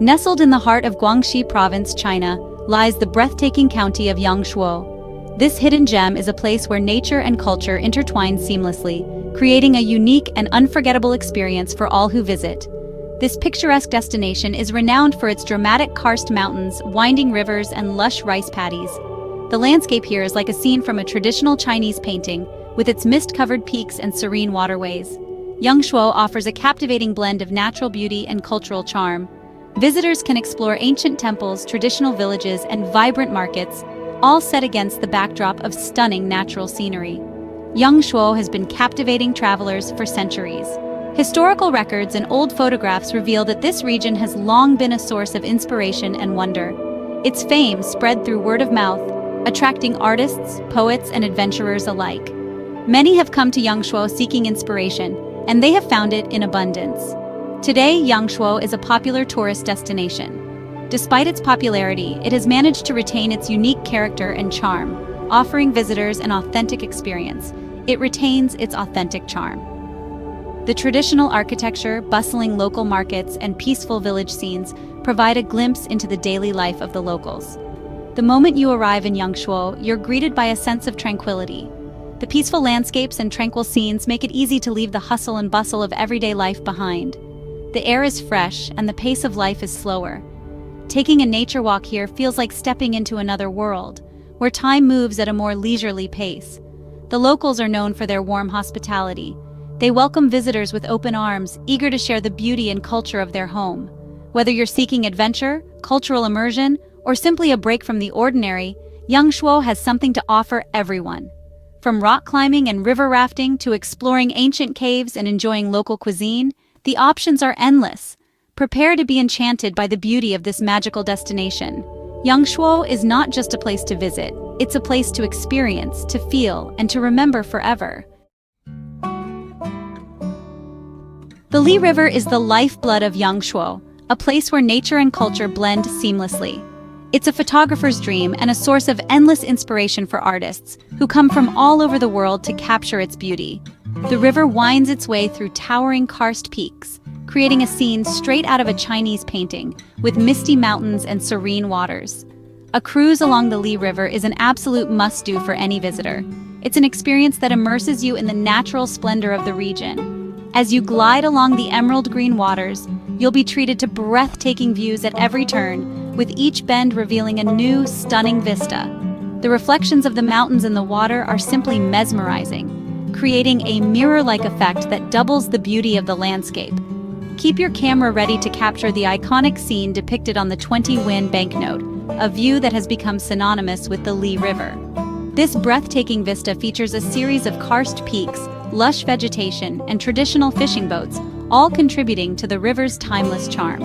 Nestled in the heart of Guangxi province, China, lies the breathtaking county of Yangshuo. This hidden gem is a place where nature and culture intertwine seamlessly, creating a unique and unforgettable experience for all who visit. This picturesque destination is renowned for its dramatic karst mountains, winding rivers, and lush rice paddies. The landscape here is like a scene from a traditional Chinese painting, with its mist-covered peaks and serene waterways. Yangshuo offers a captivating blend of natural beauty and cultural charm. Visitors can explore ancient temples, traditional villages, and vibrant markets, all set against the backdrop of stunning natural scenery. Yangshuo has been captivating travelers for centuries. Historical records and old photographs reveal that this region has long been a source of inspiration and wonder. Its fame spread through word of mouth, attracting artists, poets, and adventurers alike. Many have come to Yangshuo seeking inspiration, and they have found it in abundance. Today, Yangshuo is a popular tourist destination. Despite its popularity, it has managed to retain its unique character and charm, offering visitors an authentic experience. It retains its authentic charm. The traditional architecture, bustling local markets, and peaceful village scenes provide a glimpse into the daily life of the locals. The moment you arrive in Yangshuo, you're greeted by a sense of tranquility. The peaceful landscapes and tranquil scenes make it easy to leave the hustle and bustle of everyday life behind. The air is fresh, and the pace of life is slower. Taking a nature walk here feels like stepping into another world, where time moves at a more leisurely pace. The locals are known for their warm hospitality. They welcome visitors with open arms, eager to share the beauty and culture of their home. Whether you're seeking adventure, cultural immersion, or simply a break from the ordinary, Yangshuo has something to offer everyone. From rock climbing and river rafting to exploring ancient caves and enjoying local cuisine, the options are endless. Prepare to be enchanted by the beauty of this magical destination. Yangshuo is not just a place to visit, it's a place to experience, to feel, and to remember forever. The Li River is the lifeblood of Yangshuo, a place where nature and culture blend seamlessly. It's a photographer's dream and a source of endless inspiration for artists who come from all over the world to capture its beauty. The river winds its way through towering karst peaks, creating a scene straight out of a Chinese painting, with misty mountains and serene waters. A cruise along the Li River is an absolute must-do for any visitor. It's an experience that immerses you in the natural splendor of the region. As you glide along the emerald green waters, you'll be treated to breathtaking views at every turn, with each bend revealing a new, stunning vista. The reflections of the mountains in the water are simply mesmerizing, creating a mirror-like effect that doubles the beauty of the landscape. Keep your camera ready to capture the iconic scene depicted on the 20-won banknote, a view that has become synonymous with the Li River. This breathtaking vista features a series of karst peaks, lush vegetation, and traditional fishing boats, all contributing to the river's timeless charm.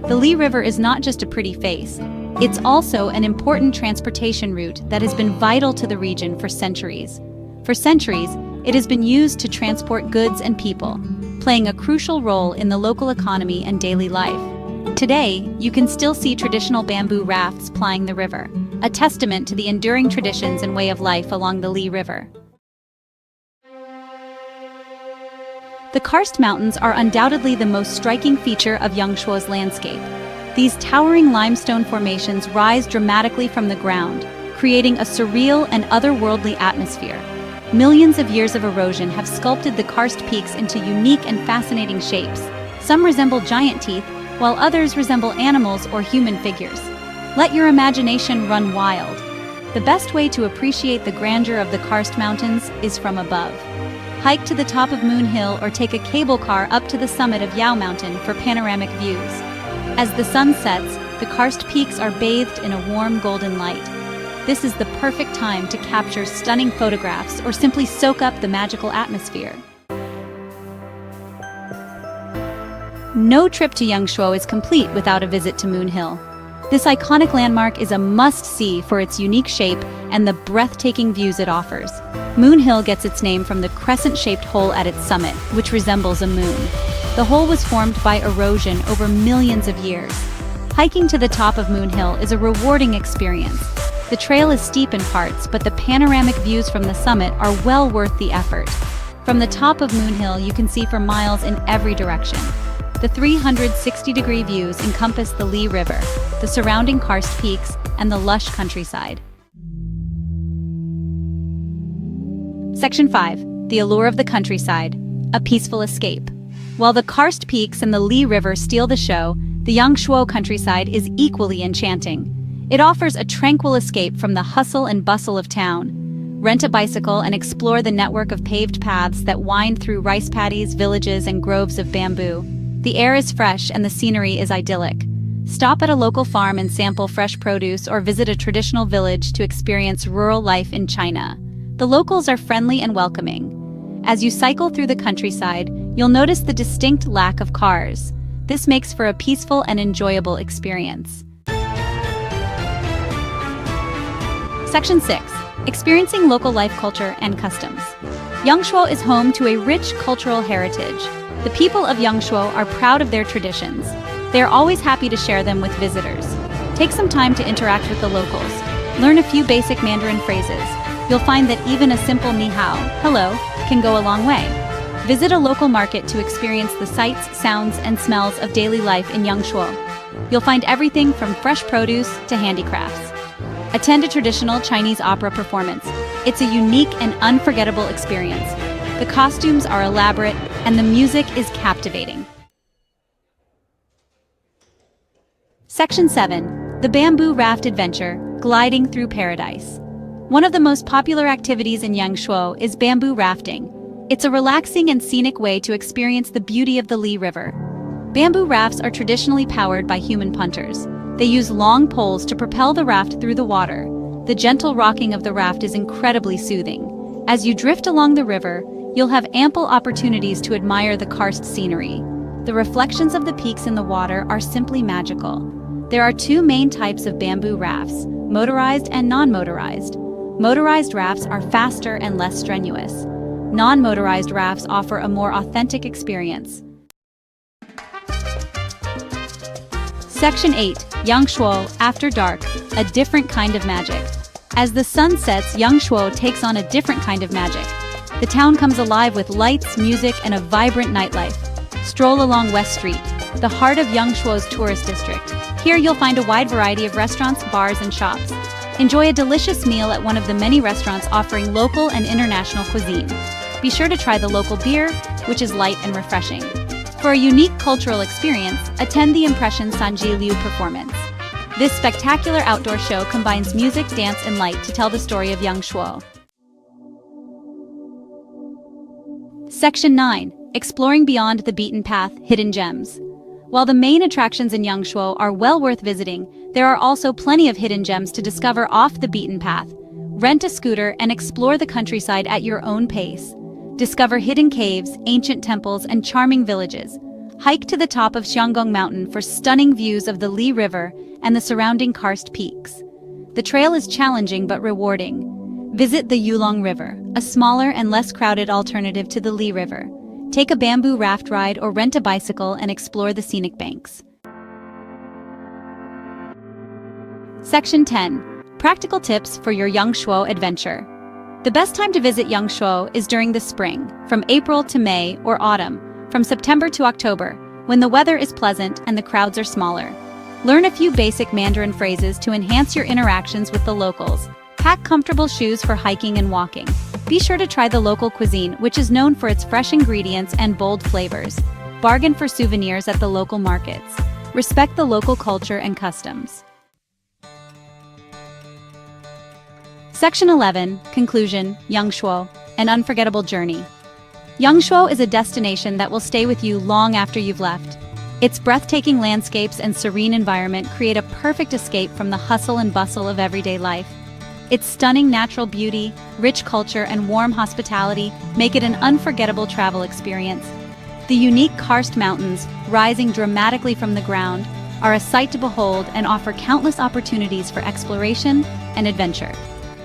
The Li River is not just a pretty face, it's also an important transportation route that has been vital to the region for centuries. For centuries, it has been used to transport goods and people, playing a crucial role in the local economy and daily life. Today, you can still see traditional bamboo rafts plying the river, a testament to the enduring traditions and way of life along the Li River. The karst mountains are undoubtedly the most striking feature of Yangshuo's landscape. These towering limestone formations rise dramatically from the ground, creating a surreal and otherworldly atmosphere. Millions of years of erosion have sculpted the karst peaks into unique and fascinating shapes. Some resemble giant teeth, while others resemble animals or human figures. Let your imagination run wild. The best way to appreciate the grandeur of the karst mountains is from above. Hike to the top of Moon Hill or take a cable car up to the summit of Yao Mountain for panoramic views. As the sun sets, the karst peaks are bathed in a warm golden light. This is the perfect time to capture stunning photographs or simply soak up the magical atmosphere. No trip to Yangshuo is complete without a visit to Moon Hill. This iconic landmark is a must-see for its unique shape and the breathtaking views it offers. Moon Hill gets its name from the crescent-shaped hole at its summit, which resembles a moon. The hole was formed by erosion over millions of years. Hiking to the top of Moon Hill is a rewarding experience. The trail is steep in parts, but the panoramic views from the summit are well worth the effort. From the top of Moon Hill, you can see for miles in every direction. The 360-degree views encompass the Li River, the surrounding karst peaks, and the lush countryside. Section 5. The allure of the countryside, a peaceful escape. While the karst peaks and the Li River steal the show, the Yangshuo countryside is equally enchanting. It offers a tranquil escape from the hustle and bustle of town. Rent a bicycle and explore the network of paved paths that wind through rice paddies, villages, and groves of bamboo. The air is fresh and the scenery is idyllic. Stop at a local farm and sample fresh produce or visit a traditional village to experience rural life in China. The locals are friendly and welcoming. As you cycle through the countryside, you'll notice the distinct lack of cars. This makes for a peaceful and enjoyable experience. Section 6. Experiencing local life, culture, and customs. Yangshuo is home to a rich cultural heritage. The people of Yangshuo are proud of their traditions. They are always happy to share them with visitors. Take some time to interact with the locals. Learn a few basic Mandarin phrases. You'll find that even a simple ni hao, hello, can go a long way. Visit a local market to experience the sights, sounds, and smells of daily life in Yangshuo. You'll find everything from fresh produce to handicrafts. Attend a traditional Chinese opera performance. It's a unique and unforgettable experience. The costumes are elaborate, and the music is captivating. Section 7. The Bamboo Raft Adventure, Gliding Through Paradise. One of the most popular activities in Yangshuo is bamboo rafting. It's a relaxing and scenic way to experience the beauty of the Li River. Bamboo rafts are traditionally powered by human punters. They use long poles to propel the raft through the water. The gentle rocking of the raft is incredibly soothing. As you drift along the river, you'll have ample opportunities to admire the karst scenery. The reflections of the peaks in the water are simply magical. There are two main types of bamboo rafts, motorized and non-motorized. Motorized rafts are faster and less strenuous. Non-motorized rafts offer a more authentic experience. Section 8. Yangshuo, After Dark, a different kind of magic. As the sun sets, Yangshuo takes on a different kind of magic. The town comes alive with lights, music, and a vibrant nightlife. Stroll along West Street, the heart of Yangshuo's tourist district. Here you'll find a wide variety of restaurants, bars, and shops. Enjoy a delicious meal at one of the many restaurants offering local and international cuisine. Be sure to try the local beer, which is light and refreshing. For a unique cultural experience, attend the Impression Sanji Liu performance. This spectacular outdoor show combines music, dance, and light to tell the story of Yangshuo. Section 9. Exploring beyond the beaten path, hidden gems. While the main attractions in Yangshuo are well worth visiting, there are also plenty of hidden gems to discover off the beaten path. Rent a scooter and explore the countryside at your own pace. Discover hidden caves, ancient temples, and charming villages. Hike to the top of Xianggong Mountain for stunning views of the Li River and the surrounding karst peaks. The trail is challenging but rewarding. Visit the Yulong River, a smaller and less crowded alternative to the Li River. Take a bamboo raft ride or rent a bicycle and explore the scenic banks. Section 10. Practical tips for your Yangshuo adventure. The best time to visit Yangshuo is during the spring, from April to May, or autumn, from September to October, when the weather is pleasant and the crowds are smaller. Learn a few basic Mandarin phrases to enhance your interactions with the locals. Pack comfortable shoes for hiking and walking. Be sure to try the local cuisine, which is known for its fresh ingredients and bold flavors. Bargain for souvenirs at the local markets. Respect the local culture and customs. Section 11. Conclusion. Yangshuo, an unforgettable journey. Yangshuo is a destination that will stay with you long after you've left. Its breathtaking landscapes and serene environment create a perfect escape from the hustle and bustle of everyday life. Its stunning natural beauty, rich culture, and warm hospitality make it an unforgettable travel experience. The unique karst mountains, rising dramatically from the ground, are a sight to behold and offer countless opportunities for exploration and adventure.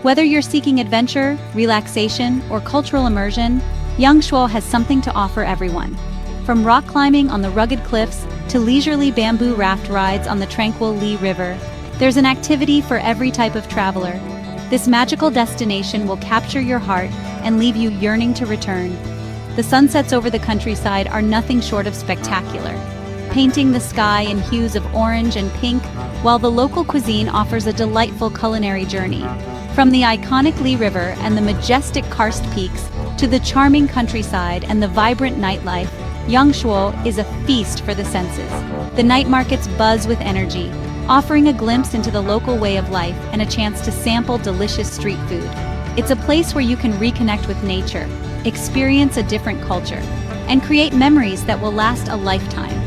Whether you're seeking adventure, relaxation, or cultural immersion, Yangshuo has something to offer everyone. From rock climbing on the rugged cliffs to leisurely bamboo raft rides on the tranquil Li River, there's an activity for every type of traveler. This magical destination will capture your heart and leave you yearning to return. The sunsets over the countryside are nothing short of spectacular. painting the sky in hues of orange and pink, while the local cuisine offers a delightful culinary journey. From the iconic Li River and the majestic karst peaks to the charming countryside and the vibrant nightlife, Yangshuo is a feast for the senses. The night markets buzz with energy, offering a glimpse into the local way of life and a chance to sample delicious street food. It's a place where you can reconnect with nature, experience a different culture, and create memories that will last a lifetime.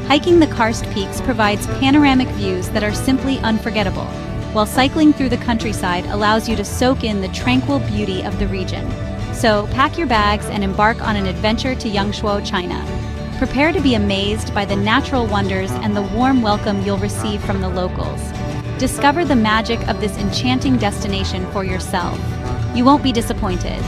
Hiking the karst peaks provides panoramic views that are simply unforgettable, while cycling through the countryside allows you to soak in the tranquil beauty of the region. So, pack your bags and embark on an adventure to Yangshuo, China. Prepare to be amazed by the natural wonders and the warm welcome you'll receive from the locals. Discover the magic of this enchanting destination for yourself. You won't be disappointed.